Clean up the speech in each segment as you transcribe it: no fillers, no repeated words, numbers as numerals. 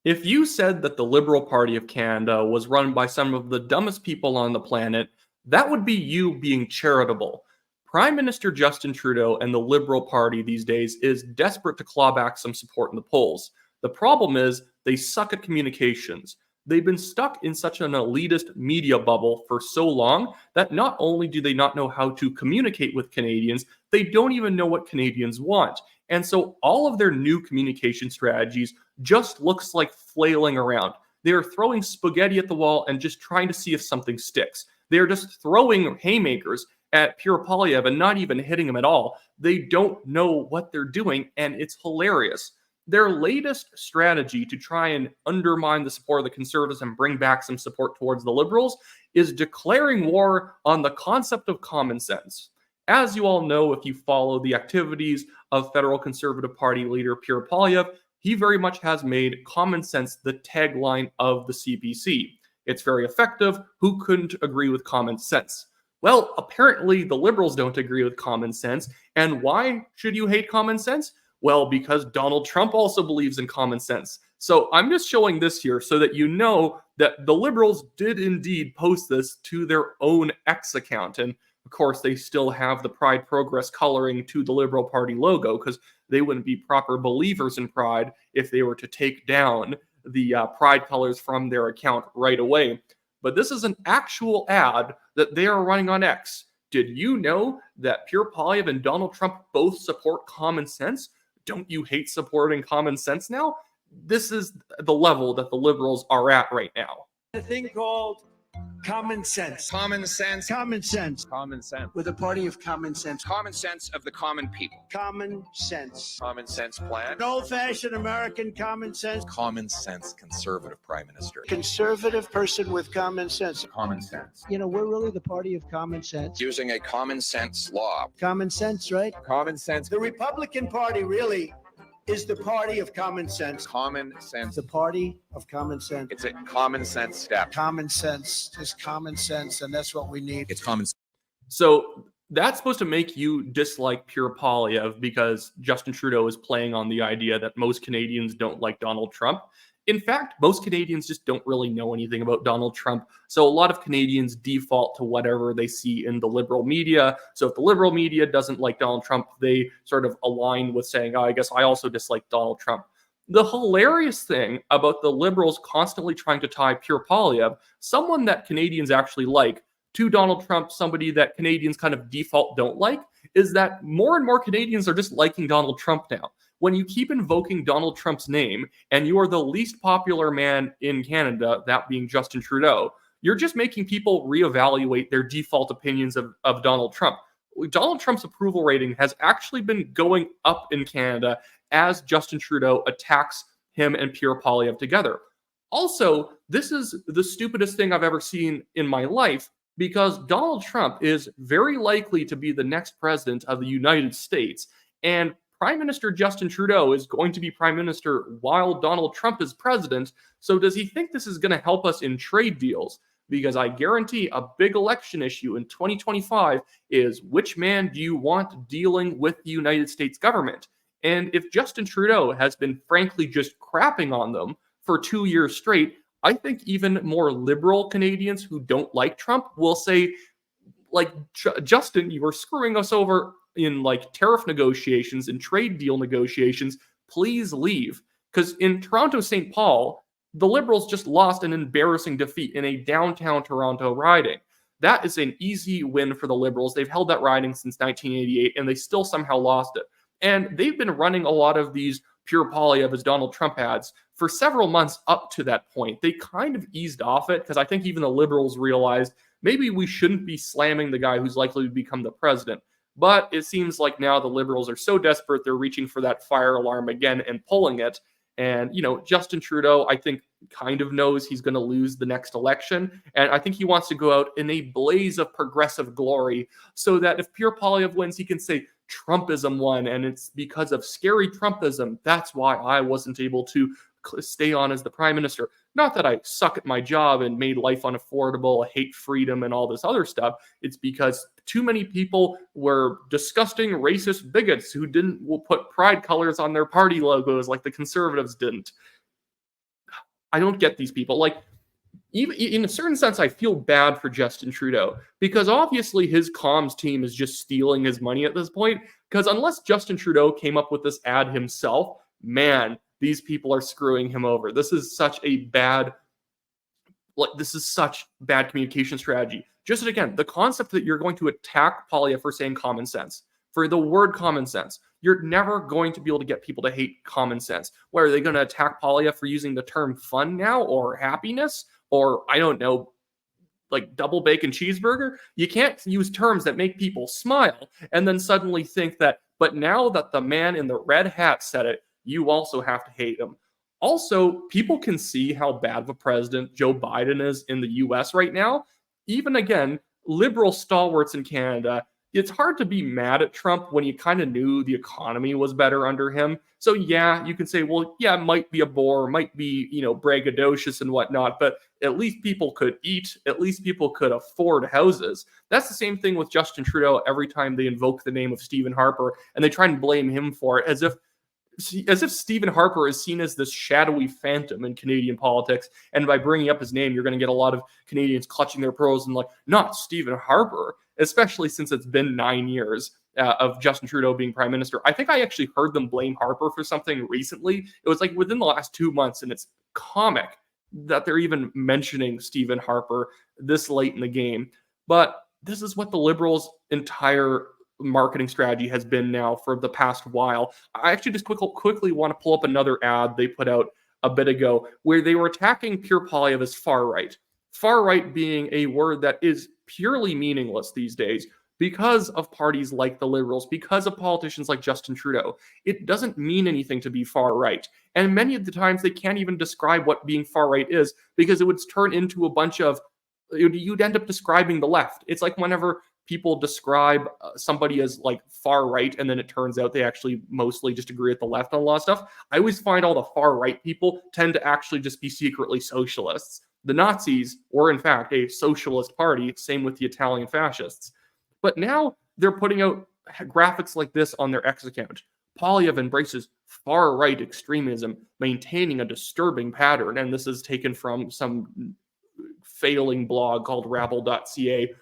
If you said that the Liberal Party of Canada was run by some of the dumbest people on the planet, that would be you being charitable. Prime Minister Justin Trudeau and the Liberal Party these days is desperate to claw back some support in the polls. The problem is they suck at communications. They've been stuck in such an elitist media bubble for so long that not only do they not know how to communicate with Canadians, they don't even know what Canadians want. And so all of their new communication strategies just looks like flailing around. They are throwing spaghetti at the wall and just trying to see if something sticks. They are just throwing haymakers at Pierre Poilievre and not even hitting him at all. They don't know what they're doing, and it's hilarious. Their latest strategy to try and undermine the support of the Conservatives and bring back some support towards the Liberals is declaring war on the concept of common sense. As you all know, if you follow the activities of federal Conservative Party leader Pierre Poilievre, he very much has made common sense the tagline of the CPC. It's very effective. Who couldn't agree with common sense? Well, apparently the Liberals don't agree with common sense. And why should you hate common sense? Well, because Donald Trump also believes in common sense. So I'm just showing this here so that you know that the Liberals did indeed post this to their own X account. And of course, they still have the Pride Progress coloring to the Liberal Party logo because they wouldn't be proper believers in Pride if they were to take down the Pride colors from their account right away. But this is an actual ad that they are running on X. Did you know that Pierre Poilievre and Donald Trump both support common sense? Don't you hate supporting common sense now? This is the level that the Liberals are at right now. A thing called common sense. Common sense. Common sense. Common sense. With a party of common sense. Common sense of the common people. Common sense. Common sense plan. An old-fashioned American common sense. Common sense conservative prime minister. Conservative person with common sense. Common sense. You know, we're really the party of common sense. Using a common sense law. Common sense, right? Common sense. The Republican Party really is the party of common sense. Common sense. The party of common sense. It's a common sense step. Common sense is common sense, and that's what we need. It's common sense. So that's supposed to make you dislike Pierre Poilievre because Justin Trudeau is playing on the idea that most Canadians don't like Donald Trump. In fact, most Canadians just don't really know anything about Donald Trump. So a lot of Canadians default to whatever they see in the liberal media. So if the liberal media doesn't like Donald Trump, they sort of align with saying, oh, I guess I also dislike Donald Trump. The hilarious thing about the Liberals constantly trying to tie Pierre Poilievre, someone that Canadians actually like, to Donald Trump, somebody that Canadians kind of default don't like, is that more and more Canadians are just liking Donald Trump now. When you keep invoking Donald Trump's name and you are the least popular man in Canada, that being Justin Trudeau, you're just making people reevaluate their default opinions of Donald Trump. Donald Trump's approval rating has actually been going up in Canada as Justin Trudeau attacks him and Pierre Poilievre together. Also, this is the stupidest thing I've ever seen in my life because Donald Trump is very likely to be the next president of the United States. And Prime Minister Justin Trudeau is going to be Prime Minister while Donald Trump is president. So does he think this is going to help us in trade deals? Because I guarantee a big election issue in 2025 is which man do you want dealing with the United States government? And if Justin Trudeau has been frankly just crapping on them for 2 years straight, I think even more liberal Canadians who don't like Trump will say, like, Justin, you are screwing us over in like tariff negotiations and trade deal negotiations, please leave. Because in Toronto, St. Paul, the Liberals just lost an embarrassing defeat in a downtown Toronto riding. That is an easy win for the Liberals. They've held that riding since 1988, and they still somehow lost it. And they've been running a lot of these Pierre Poilievre as Donald Trump ads for several months up to that point. They kind of eased off it because I think even the Liberals realized maybe we shouldn't be slamming the guy who's likely to become the president. But it seems like now the Liberals are so desperate, they're reaching for that fire alarm again and pulling it. And, you know, Justin Trudeau, I think, kind of knows he's going to lose the next election. And I think he wants to go out in a blaze of progressive glory so that if Pierre Poilievre wins, he can say Trumpism won. And it's because of scary Trumpism. That's why I wasn't able to stay on as the prime minister. Not that I suck at my job and made life unaffordable, hate freedom and all this other stuff. It's because too many people were disgusting racist bigots who didn't put pride colors on their party logos like the Conservatives didn't. I don't get these people. Like, even in a certain sense, I feel bad for Justin Trudeau because obviously his comms team is just stealing his money at this point. Because unless Justin Trudeau came up with this ad himself, man, these people are screwing him over. This is such bad communication strategy. Just again, the concept that you're going to attack Poilievre for saying common sense, for the word common sense. You're never going to be able to get people to hate common sense. Where are they going to attack Poilievre for using the term fun now, or happiness, or I don't know, like double bacon cheeseburger? You can't use terms that make people smile and then suddenly think that, but now that the man in the red hat said it, you also have to hate him. Also, people can see how bad of a president Joe Biden is in the US right now. Even again, liberal stalwarts in Canada, it's hard to be mad at Trump when you kind of knew the economy was better under him. So yeah, you can say, well, yeah, it might be a bore, might be, braggadocious and whatnot, but at least people could eat. At least people could afford houses. That's the same thing with Justin Trudeau every time they invoke the name of Stephen Harper and they try and blame him for it as if Stephen Harper is seen as this shadowy phantom in Canadian politics. And by bringing up his name, you're going to get a lot of Canadians clutching their pearls and like, not Stephen Harper, especially since it's been 9 years of Justin Trudeau being prime minister. I think I actually heard them blame Harper for something recently. It was like within the last 2 months, and it's comic that they're even mentioning Stephen Harper this late in the game. But this is what the Liberals' entire marketing strategy has been now for the past while. I actually just quickly want to pull up another ad they put out a bit ago where they were attacking Pierre Poilievre as far right. Far right being a word that is purely meaningless these days because of parties like the Liberals, because of politicians like Justin Trudeau. It doesn't mean anything to be far right. And many of the times they can't even describe what being far right is because it would turn into a bunch of, you'd end up describing the left. It's like whenever people describe somebody as like far right, and then it turns out they actually mostly just agree with the left on a lot of stuff. I always find all the far right people tend to actually just be secretly socialists. The Nazis were in fact a socialist party, same with the Italian fascists. But now they're putting out graphics like this on their X account. Poilievre embraces far right extremism, maintaining a disturbing pattern. And this is taken from some failing blog called rabble.ca.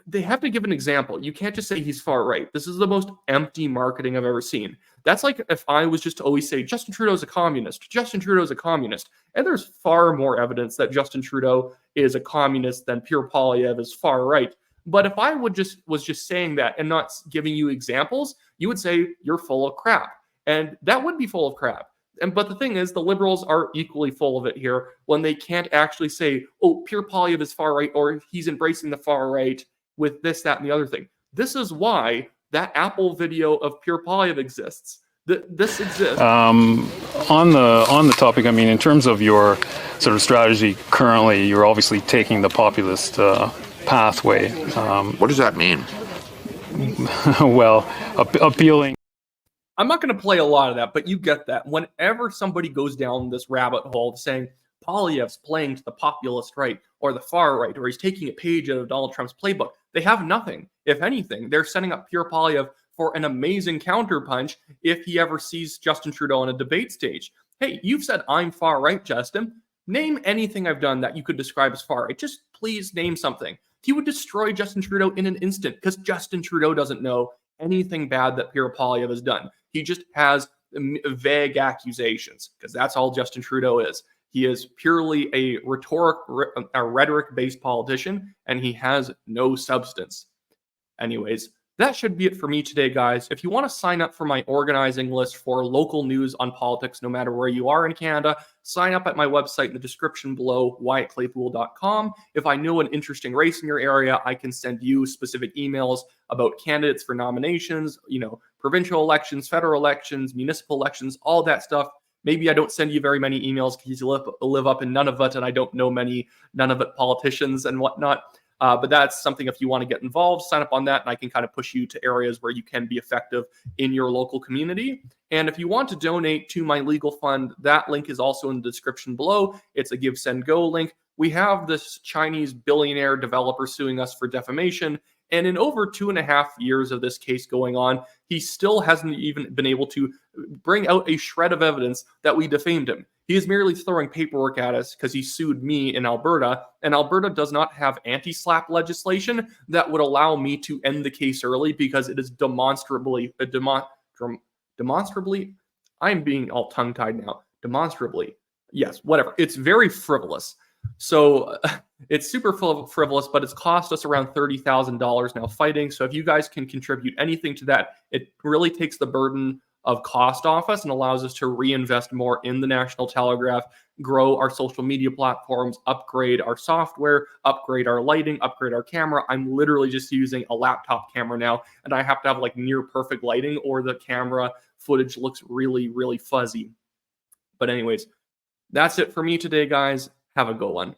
They have to give an example. You can't just say he's far right. This is the most empty marketing I've ever seen. That's like if I was just to always say Justin Trudeau's a communist. Justin Trudeau's a communist. And there's far more evidence that Justin Trudeau is a communist than Pierre Poilievre is far right. But if I was just saying that and not giving you examples, you would say you're full of crap. And that would be full of crap. But the thing is, the Liberals are equally full of it here when they can't actually say, oh, Pierre Poilievre is far right, or he's embracing the far right with this, that, and the other thing. This is why that Apple video of Pierre Poilievre exists. This exists. On the topic, I mean, in terms of your sort of strategy currently, you're obviously taking the populist pathway. What does that mean? Well, appealing. I'm not going to play a lot of that, but you get that. Whenever somebody goes down this rabbit hole of saying Poilievre's playing to the populist right or the far right, or he's taking a page out of Donald Trump's playbook, they have nothing. If anything, they're setting up Pierre Poilievre for an amazing counterpunch if he ever sees Justin Trudeau on a debate stage. Hey, you've said I'm far right, Justin. Name anything I've done that you could describe as far right. Just please name something. He would destroy Justin Trudeau in an instant because Justin Trudeau doesn't know anything bad that Pierre Poilievre has done. He just has vague accusations because that's all Justin Trudeau is. He is purely a rhetoric-based politician, and he has no substance. Anyways, that should be it for me today, guys. If you want to sign up for my organizing list for local news on politics, no matter where you are in Canada, sign up at my website in the description below, wyattclaypool.com. If I know an interesting race in your area, I can send you specific emails about candidates for nominations, provincial elections, federal elections, municipal elections, all that stuff. Maybe I don't send you very many emails because you live up in Nunavut and I don't know many Nunavut politicians and whatnot. But that's something, if you want to get involved, sign up on that, and I can kind of push you to areas where you can be effective in your local community. And if you want to donate to my legal fund, that link is also in the description below. It's a Give, Send, Go link. We have this Chinese billionaire developer suing us for defamation. And in over 2.5 years of this case going on, he still hasn't even been able to bring out a shred of evidence that we defamed him. He is merely throwing paperwork at us because he sued me in Alberta, and Alberta does not have anti-slap legislation that would allow me to end the case early because it is demonstrably, I'm being all tongue-tied now. Demonstrably, yes, whatever. It's very frivolous. So it's super frivolous, but it's cost us around $30,000 now fighting. So if you guys can contribute anything to that, it really takes the burden of cost off us and allows us to reinvest more in the National Telegraph, grow our social media platforms, upgrade our software, upgrade our lighting, upgrade our camera. I'm literally just using a laptop camera now, and I have to have like near perfect lighting or the camera footage looks really, really fuzzy. But anyways, that's it for me today, guys. Have a good one.